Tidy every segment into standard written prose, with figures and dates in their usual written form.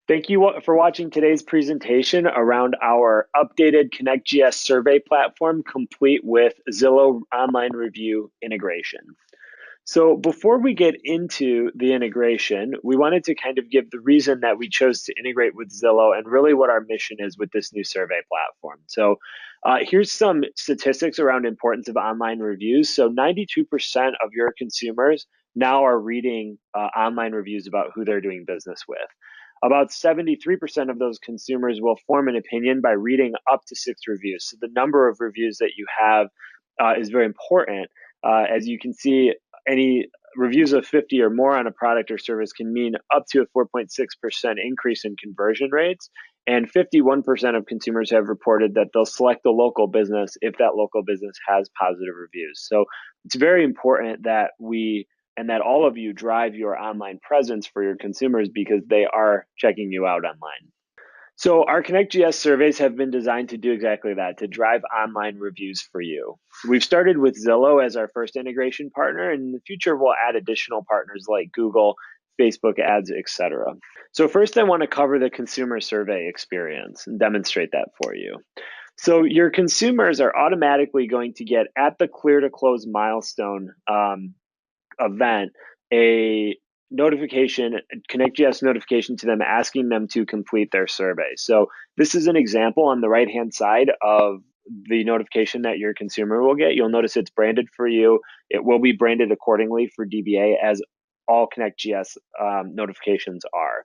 Thank you for watching today's presentation around our updated ConnectGS survey platform, complete with Zillow online review integration. So before we get into the integration, we wanted to kind of give the reason that we chose to integrate with Zillow and really what our mission is with this new survey platform. So here's some statistics around importance of online reviews. So 92% of your consumers now are reading online reviews about who they're doing business with. About 73% of those consumers will form an opinion by reading up to 6 reviews. So the number of reviews that you have is very important. As you can see, any reviews of 50 or more on a product or service can mean up to a 4.6% increase in conversion rates. And 51% of consumers have reported that they'll select a local business if that local business has positive reviews. So it's very important that we and that all of you drive your online presence for your consumers because they are checking you out online. So our ConnectGS surveys have been designed to do exactly that, to drive online reviews for you. We've started with Zillow as our first integration partner, and in the future we'll add additional partners like Google, Facebook ads, etc. So first I want to cover the consumer survey experience and demonstrate that for you. So your consumers are automatically going to get, at the clear to close milestone event, a notification, ConnectGS notification to them asking them to complete their survey. So this is an example on the right-hand side of the notification that your consumer will get. You'll notice it's branded for you. It will be branded accordingly for DBA, as all ConnectGS notifications are.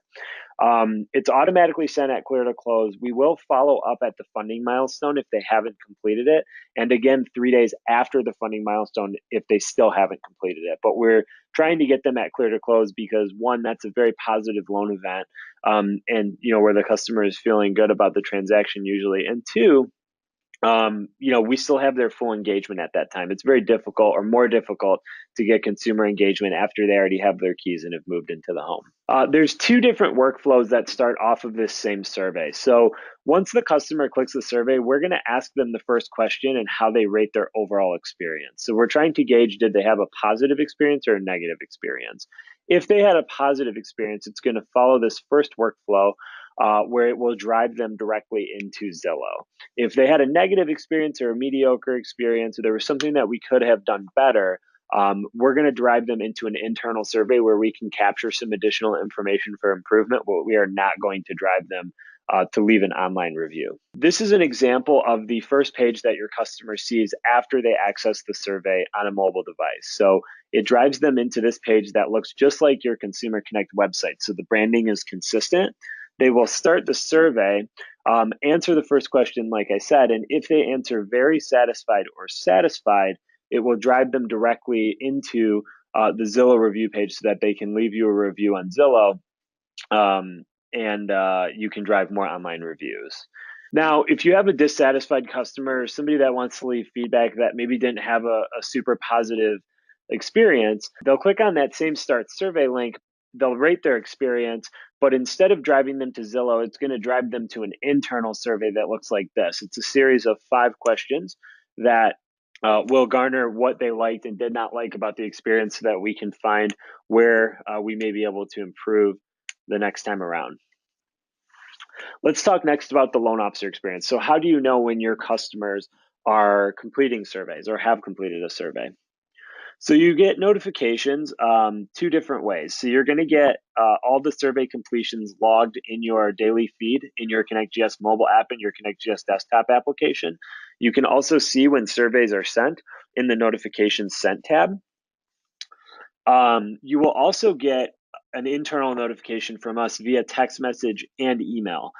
It's automatically sent at clear to close. We will follow up at the funding milestone if they haven't completed it. And again, 3 days after the funding milestone if they still haven't completed it. But we're trying to get them at clear to close because, one, that's a very positive loan event, and where the customer is feeling good about the transaction usually. And two, we still have their full engagement at that time. It's very difficult, or more difficult, to get consumer engagement after they already have their keys and have moved into the home. There's 2 different workflows that start off of this same survey. So once the customer clicks the survey, we're going to ask them the first question and how they rate their overall experience. So we're trying to gauge, did they have a positive experience or a negative experience? If they had a positive experience, it's going to follow this first workflow where it will drive them directly into Zillow. If they had a negative experience or a mediocre experience, or there was something that we could have done better, we're going to drive them into an internal survey where we can capture some additional information for improvement, but we are not going to drive them to leave an online review. This is an example of the first page that your customer sees after they access the survey on a mobile device. So it drives them into this page that looks just like your Consumer Connect website. So the branding is consistent. They will start the survey, answer the first question, like I said, and if they answer very satisfied or satisfied, it will drive them directly into the Zillow review page so that they can leave you a review on Zillow, and you can drive more online reviews. Now, if you have a dissatisfied customer, or somebody that wants to leave feedback that maybe didn't have a super positive experience, they'll click on that same Start Survey link. They'll rate their experience, but instead of driving them to Zillow, it's going to drive them to an internal survey that looks like this. It's a series of 5 questions that will garner what they liked and did not like about the experience so that we can find where we may be able to improve the next time around. Let's talk next about the loan officer experience. So how do you know when your customers are completing surveys or have completed a survey? So you get notifications 2 different ways. So you're going to get all the survey completions logged in your daily feed in your ConnectGS mobile app and your ConnectGS desktop application. You can also see when surveys are sent in the notifications sent tab. You will also get an internal notification from us via text message and email.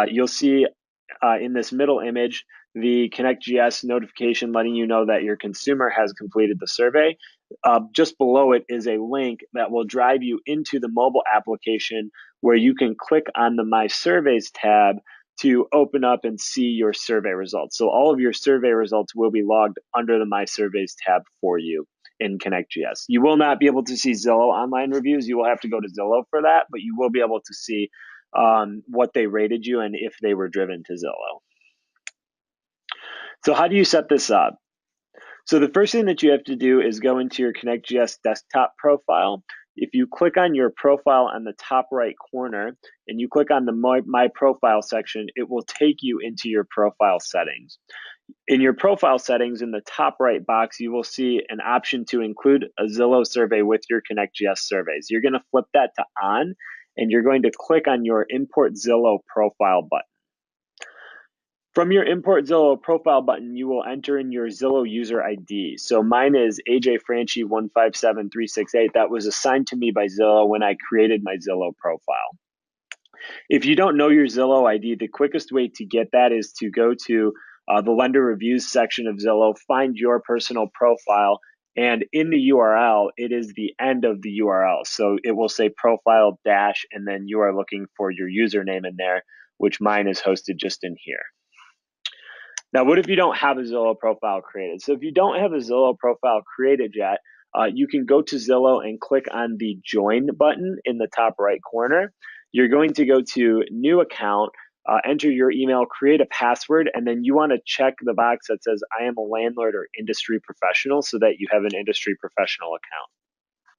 You'll see in this middle image the ConnectGS notification letting you know that your consumer has completed the survey. Just below it is a link that will drive you into the mobile application where you can click on the My Surveys tab to open up and see your survey results. So all of your survey results will be logged under the My Surveys tab for you in ConnectGS. You will not be able to see Zillow online reviews. You will have to go to Zillow for that, but you will be able to see what they rated you and if they were driven to Zillow. So how do you set this up? So the first thing that you have to do is go into your ConnectGS desktop profile. If you click on your profile on the top right corner and you click on the My Profile section, it will take you into your profile settings. In your profile settings, in the top right box, you will see an option to include a Zillow survey with your ConnectGS surveys. You're going to flip that to on, and you're going to click on your Import Zillow Profile button. From your Import Zillow Profile button, you will enter in your Zillow user ID. So mine is AJ157368. That was assigned to me by Zillow when I created my Zillow profile. If you don't know your Zillow ID, the quickest way to get that is to go to the lender reviews section of Zillow, find your personal profile, and in the URL, it is the end of the URL. So it will say profile dash, and then you are looking for your username in there, which mine is hosted just in here. Now, what if you don't have a Zillow profile created? So if you don't have a Zillow profile created yet, you can go to Zillow and click on the Join button in the top right corner. You're going to go to New Account, enter your email, create a password, and then you want to check the box that says, I am a landlord or industry professional, so that you have an industry professional account.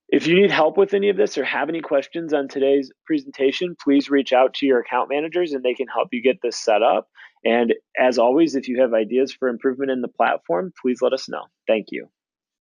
If you need help with any of this or have any questions on today's presentation, please reach out to your account managers and they can help you get this set up. And as always, if you have ideas for improvement in the platform, please let us know. Thank you.